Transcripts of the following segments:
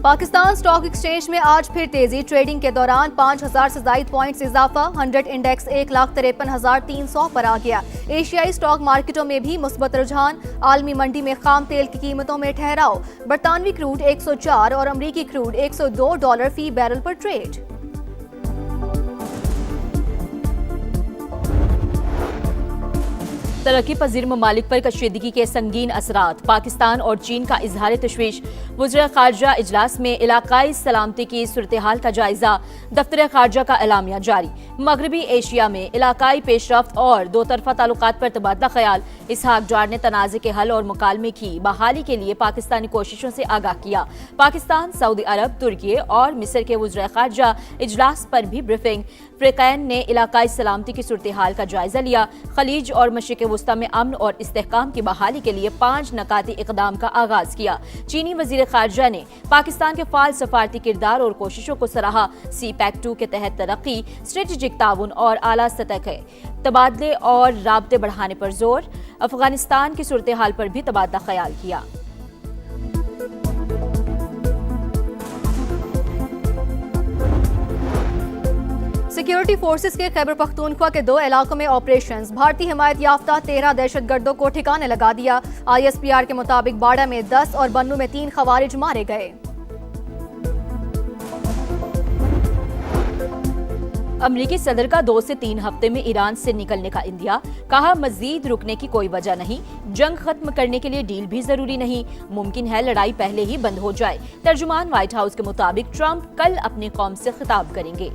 Pakistan stock exchange میں آج پھر تیزی، ٹریڈنگ کے دوران 5000 سے زائد پوائنٹس اضافہ، 100 انڈیکس 1,53,300 پر آ گیا۔ ایشیائی اسٹاک مارکیٹوں میں بھی مثبت رجحان، عالمی منڈی میں خام تیل کی قیمتوں میں ٹھہراؤ، برطانوی کروڈ 104 اور امریکی کروڈ $102 فی بیرل پر ٹریڈ۔ ترقی پذیر ممالک پر کشیدگی کے سنگین اثرات، پاکستان اور چین کا اظہار تشویش، وزراء خارجہ اجلاس میں علاقائی سلامتی کی صورتحال کا جائزہ، دفتر خارجہ کا اعلامیہ جاری۔ مغربی ایشیا میں علاقائی پیش رفت اور دو طرفہ تعلقات پر تبادلہ خیال، اسحاق ڈار نے تنازع کے حل اور مکالمے کی بحالی کے لیے پاکستانی کوششوں سے آگاہ کیا۔ پاکستان، سعودی عرب، ترکی اور مصر کے وزراء خارجہ اجلاس پر بھی بریفنگ، فریقین نے علاقائی سلامتی کی صورتحال کا جائزہ لیا، خلیج اور مشرق وسطی میں امن اور استحکام کی بحالی کے لیے 5 نکاتی اقدام کا آغاز کیا۔ چینی وزیر خارجہ نے پاکستان کے فعال سفارتی کردار اور کوششوں کو سراہا، سی پیک 2 کے تحت ترقی، اسٹریٹجک تعاون اور اعلیٰ سطح کے تبادلے اور رابطے بڑھانے پر زور، افغانستان کی صورتحال پر بھی تبادلہ خیال کیا۔ سیکیورٹی فورسز کے خیبر پختونخوا کے 2 علاقوں میں آپریشنز، بھارتی حمایت یافتہ 13 دہشت گردوں کو ٹھکانے لگا دیا۔ ISPR کے مطابق باڑہ میں 10 اور بنو میں 3 خوارج مارے گئے۔ امریکی صدر کا 2 سے 3 ہفتے میں ایران سے نکلنے کا اندیا، کہا مزید رکنے کی کوئی وجہ نہیں، جنگ ختم کرنے کے لیے ڈیل بھی ضروری نہیں، ممکن ہے لڑائی پہلے ہی بند ہو جائے۔ ترجمان وائٹ ہاؤس کے مطابق ٹرمپ کل اپنی قوم سے خطاب کریں گے۔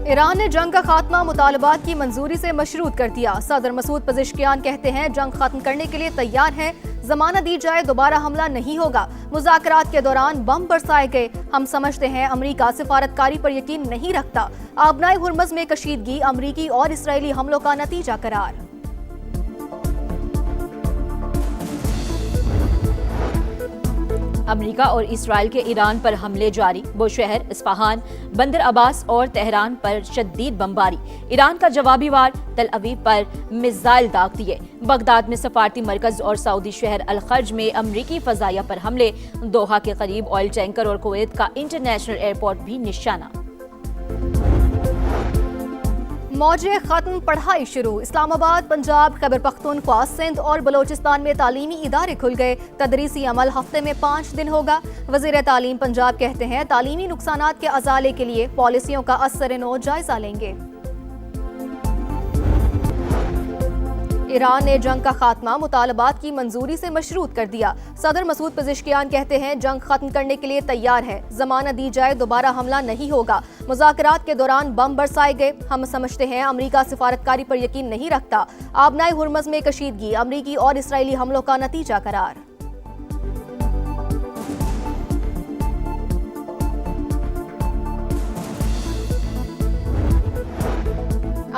ایران نے جنگ کا خاتمہ مطالبات کی منظوری سے مشروط کر دیا۔ صدر مسعود پزشکیان کہتے ہیں جنگ ختم کرنے کے لیے تیار ہیں، ضمانت دی جائے دوبارہ حملہ نہیں ہوگا۔ مذاکرات کے دوران بم برسائے گئے، ہم سمجھتے ہیں امریکہ سفارتکاری پر یقین نہیں رکھتا۔ آبنائے ہرمز میں کشیدگی امریکی اور اسرائیلی حملوں کا نتیجہ قرار۔ امریکہ اور اسرائیل کے ایران پر حملے جاری، بوشہر، اصفہان، بندر عباس اور تہران پر شدید بمباری، ایران کا جوابی وار، تل اویو پر میزائل داغ دیے، بغداد میں سفارتی مرکز اور سعودی شہر الخرج میں امریکی فضائیہ پر حملے، دوحہ کے قریب آئل ٹینکر اور کویت کا انٹرنیشنل ایئرپورٹ بھی نشانہ۔ موجے ختم، پڑھائی شروع، اسلام آباد، پنجاب، خیبر پختونخوا، سندھ اور بلوچستان میں تعلیمی ادارے کھل گئے، تدریسی عمل ہفتے میں 5 دن ہوگا۔ وزیر تعلیم پنجاب کہتے ہیں تعلیمی نقصانات کے ازالے کے لیے پالیسیوں کا ازسر نو جائزہ لیں گے۔ ایران نے جنگ کا خاتمہ مطالبات کی منظوری سے مشروط کر دیا۔ صدر مسعود پزشکیان کہتے ہیں جنگ ختم کرنے کے لیے تیار ہے، ضمانت دی جائے دوبارہ حملہ نہیں ہوگا۔ مذاکرات کے دوران بم برسائے گئے، ہم سمجھتے ہیں امریکہ سفارتکاری پر یقین نہیں رکھتا۔ آبنائے ہرمز میں کشیدگی امریکی اور اسرائیلی حملوں کا نتیجہ قرار۔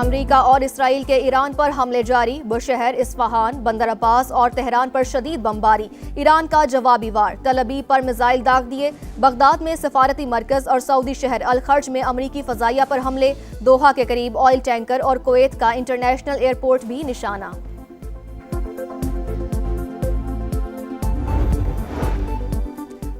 امریکہ اور اسرائیل کے ایران پر حملے جاری، بوشہر، اصفہان، بندر عباس اور تہران پر شدید بمباری، ایران کا جوابی وار، تل ابیب پر میزائل داغ دیے، بغداد میں سفارتی مرکز اور سعودی شہر الخرج میں امریکی فضائیہ پر حملے، دوحہ کے قریب آئل ٹینکر اور کویت کا انٹرنیشنل ایئرپورٹ بھی نشانہ۔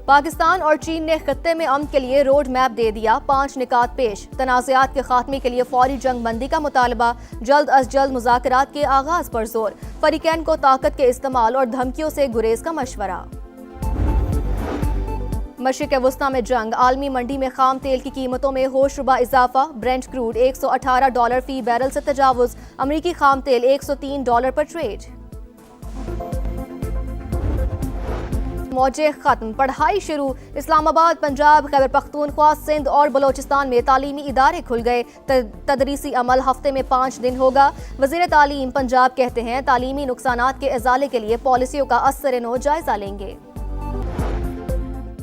پاکستان اور چین نے خطے میں امن کے لیے روڈ میپ دے دیا، 5 نکات پیش، تنازعات کے خاتمے کے لیے فوری جنگ بندی کا مطالبہ، جلد از جلد مذاکرات کے آغاز پر زور، فریقین کو طاقت کے استعمال اور دھمکیوں سے گریز کا مشورہ۔ مشرق وسطی میں جنگ، عالمی منڈی میں خام تیل کی قیمتوں میں ہوش ربا اضافہ، برنٹ کروڈ $118 فی بیرل سے تجاوز، امریکی خام تیل $103 پر ٹریڈ۔ موجے ختم، پڑھائی شروع، اسلام آباد، پنجاب، خیبر پختونخوا، سندھ اور بلوچستان میں تعلیمی ادارے کھل گئے، تدریسی عمل ہفتے میں 5 دن ہوگا۔ وزیر تعلیم پنجاب کہتے ہیں تعلیمی نقصانات کے ازالے کے لیے پالیسیوں کا ازسر نو جائزہ لیں گے۔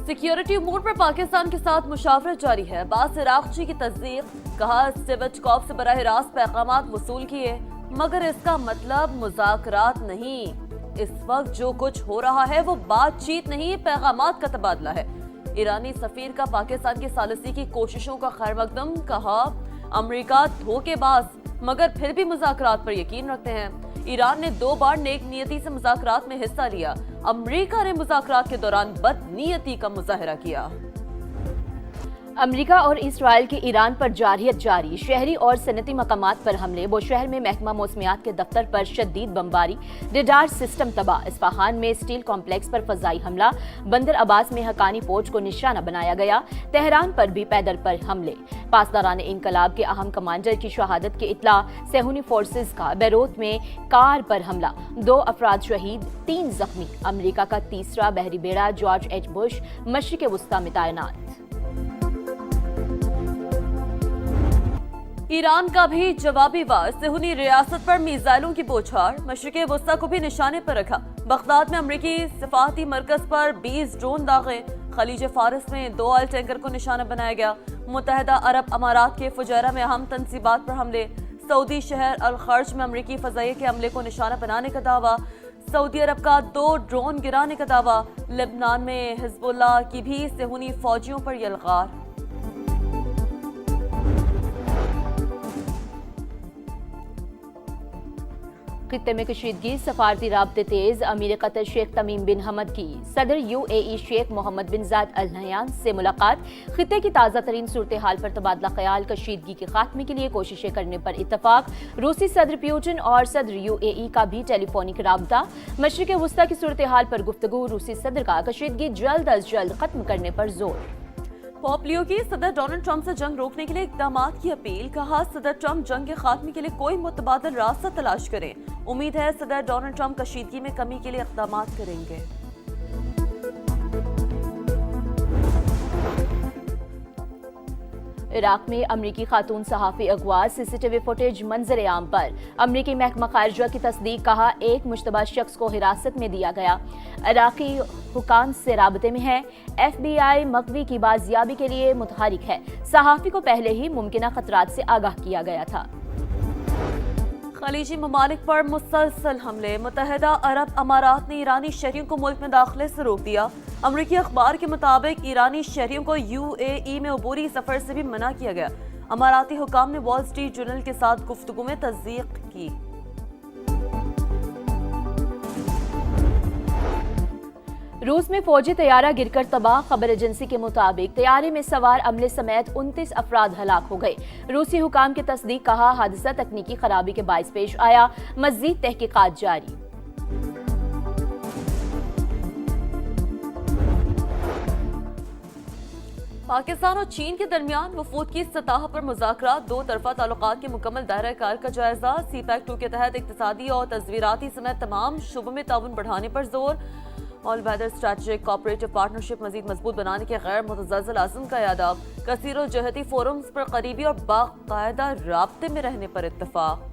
سیکیورٹی امور پر پاکستان کے ساتھ مشاورت جاری ہے، عباس عراقچی کی تصدیق، کہا سیوچکوف سے براہ راست پیغامات وصول کیے، مگر اس کا مطلب مذاکرات نہیں۔ اس وقت جو کچھ ہو رہا ہے وہ بات چیت نہیں، پیغامات کا تبادلہ ہے۔ ایرانی سفیر کا پاکستان کی ثالثی کی کوششوں کا خیر مقدم، کہا امریکہ دھوکے باز مگر پھر بھی مذاکرات پر یقین رکھتے ہیں۔ ایران نے 2 بار نیک نیتی سے مذاکرات میں حصہ لیا۔ امریکہ نے مذاکرات کے دوران بد نیتی کا مظاہرہ کیا۔ امریکہ اور اسرائیل کی ایران پر جارحیت جاری، شہری اور صنعتی مقامات پر حملے، وہ شہر میں محکمہ موسمیات کے دفتر پر شدید بمباری، ریڈار سسٹم تباہ، اصفہان میں اسٹیل کمپلیکس پر فضائی حملہ، بندر عباس میں حقانی پوچھ کو نشانہ بنایا گیا، تہران پر بھی پیدل پر حملے، پاسداران انقلاب کے اہم کمانڈر کی شہادت کی اطلاع، صہیونی فورسز کا بیروت میں کار پر حملہ، 2 افراد شہید، 3 زخمی، امریکہ کا تیسرا بحری بیڑا جارج ایچ بش مشرق وسطی میں تعینات۔ ایران کا بھی جوابی وار، صہیونی ریاست پر میزائلوں کی بوچھار، مشرق وسطی کو بھی نشانے پر رکھا، بغداد میں امریکی سفارتی مرکز پر 20 ڈرون داغے، خلیج فارس میں 2 آئل ٹینکر کو نشانہ بنایا گیا، متحدہ عرب امارات کے فجیرہ میں اہم تنصیبات پر حملے، سعودی شہر الخرج میں امریکی فضائیہ کے عملے کو نشانہ بنانے کا دعویٰ، سعودی عرب کا 2 ڈرون گرانے کا دعویٰ، لبنان میں حزب اللہ کی بھی صہیونی فوجیوں پر یلغار۔ خطے میں کشیدگی، سفارتی رابطے تیز، امیر قطر شیخ تمیم بن حمد کی صدر UAE شیخ محمد بن زائد ال نہیان سے ملاقات، خطے کی تازہ ترین صورتحال پر تبادلہ خیال، کشیدگی کے خاتمے کے لیے کوششیں کرنے پر اتفاق، روسی صدر پیوٹن اور صدر UAE کا بھی ٹیلی فونک رابطہ، مشرق وسطی کی صورتحال پر گفتگو، روسی صدر کا کشیدگی جلد از جلد ختم کرنے پر زور۔ پوپلیو کی صدر ڈونلڈ ٹرمپ سے جنگ روکنے کے لیے اقدامات کی اپیل، کہا صدر ٹرمپ جنگ کے خاتمے کے لیے کوئی متبادل راستہ تلاش کریں، امید ہے صدر ڈونلڈ ٹرمپ کشیدگی میں کمی کے لیے اقدامات کریں گے۔ عراق میں امریکی خاتون صحافی اغوا، CCTV فوٹیج منظر عام پر، امریکی محکمہ خارجہ کی تصدیق، کہا 1 مشتبہ شخص کو حراست میں دیا گیا، عراقی حکام سے رابطے میں ہے، FBI مغوی کی بازیابی کے لیے متحرک ہے، صحافی کو پہلے ہی ممکنہ خطرات سے آگاہ کیا گیا تھا۔ خلیجی ممالک پر مسلسل حملے، متحدہ عرب امارات نے ایرانی شہریوں کو ملک میں داخلے سے روک دیا، امریکی اخبار کے مطابق ایرانی شہریوں کو UAE میں عبوری سفر سے بھی منع کیا گیا، اماراتی حکام نے وال سٹریٹ جرنل کے ساتھ گفتگو میں تصدیق کی۔ روس میں فوجی طیارہ گر کر تباہ، خبر ایجنسی کے مطابق طیارے میں سوار عملے سمیت 29 افراد ہلاک ہو گئے، روسی حکام کی تصدیق، کہا حادثہ تکنیکی خرابی کے باعث پیش آیا، مزید تحقیقات جاری۔ پاکستان اور چین کے درمیان وفود کی سطح پر مذاکرات، 2 طرفہ تعلقات کے مکمل دائرہ کار کا جائزہ، CPEC 2 کے تحت اقتصادی اور تصویراتی سمیت تمام شعبوں میں تعاون بڑھانے پر زور، آل ویدر اسٹریٹجک کوآپریٹو پارٹنرشپ مزید مضبوط بنانے کے غیر متزلزل عزم کا اعادہ، کثیر الجہتی فورمز پر قریبی اور باقاعدہ رابطے میں رہنے پر اتفاق۔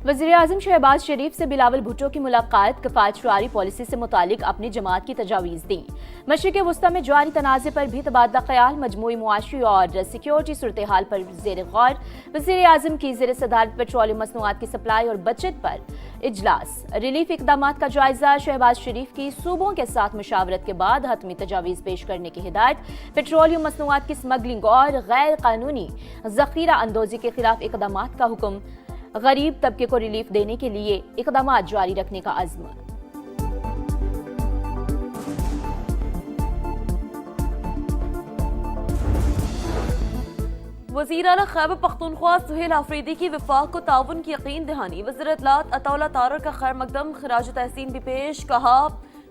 وزیراعظم شہباز شریف سے بلاول بھٹو کی ملاقات، کفایت شعاری پالیسی سے متعلق اپنی جماعت کی تجاویز دیں، مشرق وسطی میں جاری تنازع پر بھی تبادلہ خیال، مجموعی معاشی اور سیکیورٹی صورتحال پر زیر غور، وزیراعظم کی زیر صدارت پیٹرولیم مصنوعات کی سپلائی اور بچت پر اجلاس، ریلیف اقدامات کا جائزہ، شہباز شریف کی صوبوں کے ساتھ مشاورت کے بعد حتمی تجاویز پیش کرنے کی ہدایت، پیٹرولیم مصنوعات کی سمگلنگ اور غیر قانونی ذخیرہ اندوزی کے خلاف اقدامات کا حکم، غریب طبقے کو ریلیف دینے کے لیے اقدامات جاری رکھنے کا عزم۔ وزیر اعلیٰ خیبر پختونخوا سہیل آفریدی کی وفاق کو تعاون کی یقین دہانی، وزیر اطلاعات عطا اللہ طارر کا خیر مقدم، خراج تحسین بھی پیش، کہا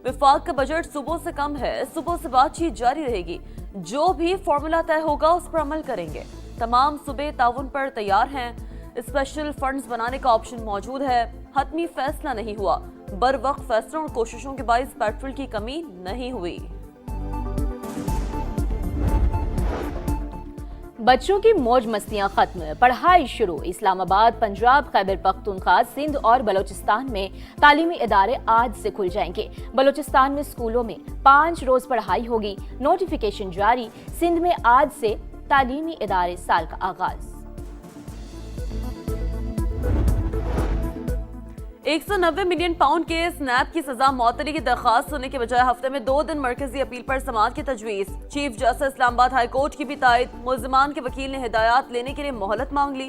وفاق کا بجٹ صوبوں سے کم ہے، صوبوں سے بات چیت جاری رہے گی، جو بھی فارمولا طے ہوگا اس پر عمل کریں گے، تمام صوبے تعاون پر تیار ہیں، اسپیشل فنڈز بنانے کا آپشن موجود ہے، حتمی فیصلہ نہیں ہوا، بر وقت فیصلوں اور کوششوں کے باعث پیٹرول کی کمی نہیں ہوئی۔ بچوں کی موج مستیاں ختم، پڑھائی شروع، اسلام آباد، پنجاب، خیبر پختونخوا، سندھ اور بلوچستان میں تعلیمی ادارے آج سے کھل جائیں گے، بلوچستان میں اسکولوں میں 5 روز پڑھائی ہوگی، نوٹیفیکیشن جاری، سندھ میں آج سے تعلیمی ادارے سال کا آغاز۔ 190 ملین پاؤنڈ کے سنیپ کی سزا معطلی کی درخواست سننے کے بجائے ہفتے میں 2 دن مرکزی اپیل پر سماعت کی تجویز، چیف جسٹس اسلام آباد ہائی کورٹ کی بھی تائید، ملزمان کے وکیل نے ہدایات لینے کے لیے مہلت مانگ لی،